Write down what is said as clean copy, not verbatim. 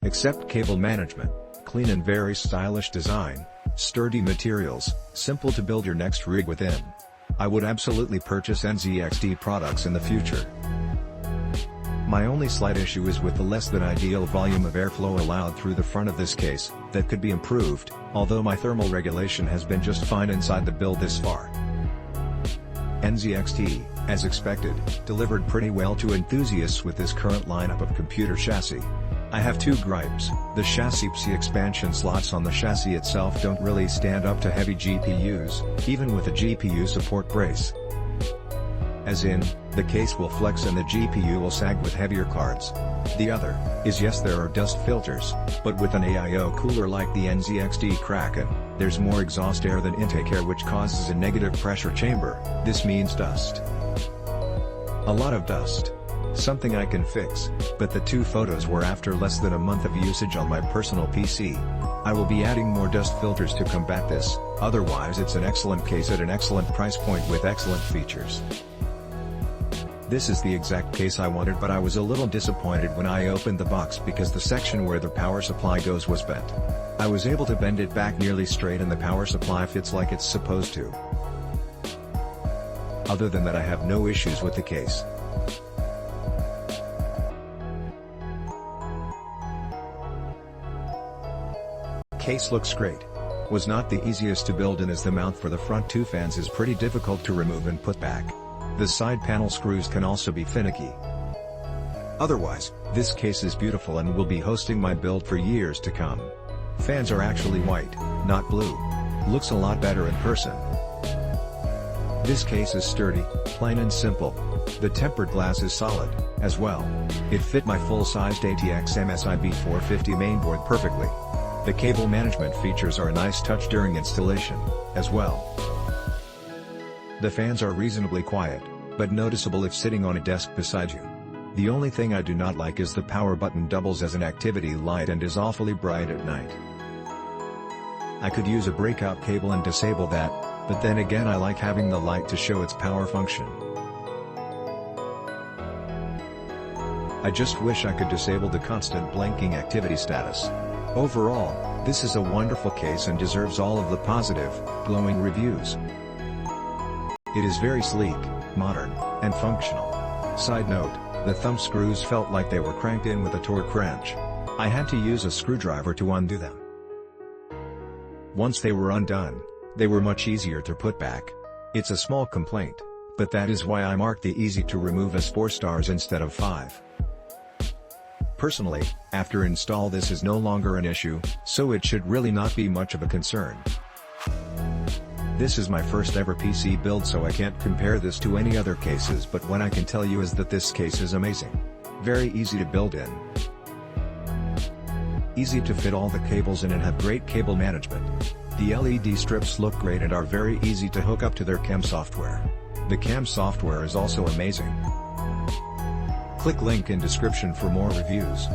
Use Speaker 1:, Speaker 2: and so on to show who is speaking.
Speaker 1: Accept cable management, clean and very stylish design, sturdy materials, simple to build your next rig within. I would absolutely purchase NZXT products in the future. My only slight issue is with the less than ideal volume of airflow allowed through the front of this case, that could be improved, although my thermal regulation has been just fine inside the build this far. NZXT, as expected, delivered pretty well to enthusiasts with this current lineup of computer chassis. I have two gripes: the chassis expansion slots on the chassis itself don't really stand up to heavy GPUs, even with a GPU support brace. As in, the case will flex and the GPU will sag with heavier cards. The other is, yes, there are dust filters, but with an AIO cooler like the NZXT Kraken, there's more exhaust air than intake air, which causes a negative pressure chamber. This means dust. A lot of dust. Something I can fix, but the two photos were after less than a month of usage on my personal PC. I will be adding more dust filters to combat this, otherwise it's an excellent case at an excellent price point with excellent features. This is the exact case I wanted, but I was a little disappointed when I opened the box because the section where the power supply goes was bent. I was able to bend it back nearly straight and the power supply fits like it's supposed to. Other than that, I have no issues with the case. Case looks great. Was not the easiest to build, and as the mount for the front two fans is pretty difficult to remove and put back. The side panel screws can also be finicky. Otherwise, this case is beautiful and will be hosting my build for years to come. Fans are actually white, not blue. Looks a lot better in person. This case is sturdy, plain and simple. The tempered glass is solid, as well. It fit my full-sized ATX MSI B450 mainboard perfectly. The cable management features are a nice touch during installation, as well. The fans are reasonably quiet, but noticeable if sitting on a desk beside you. The only thing I do not like is the power button doubles as an activity light and is awfully bright at night. I could use a breakout cable and disable that, but then again I like having the light to show its power function. I just wish I could disable the constant blinking activity status. Overall, this is a wonderful case and deserves all of the positive, glowing reviews. It is very sleek, modern, and functional. Side note, the thumb screws felt like they were cranked in with a torque wrench. I had to use a screwdriver to undo them. Once they were undone, they were much easier to put back. It's a small complaint, but that is why I marked the easy to remove as 4 stars instead of 5. Personally, after install this is no longer an issue, so it should really not be much of a concern. This is my first ever PC build, so I can't compare this to any other cases, but what I can tell you is that this case is amazing. Very easy to build in. Easy to fit all the cables in and have great cable management. The LED strips look great and are very easy to hook up to their CAM software. The CAM software is also amazing. Click link in description for more reviews.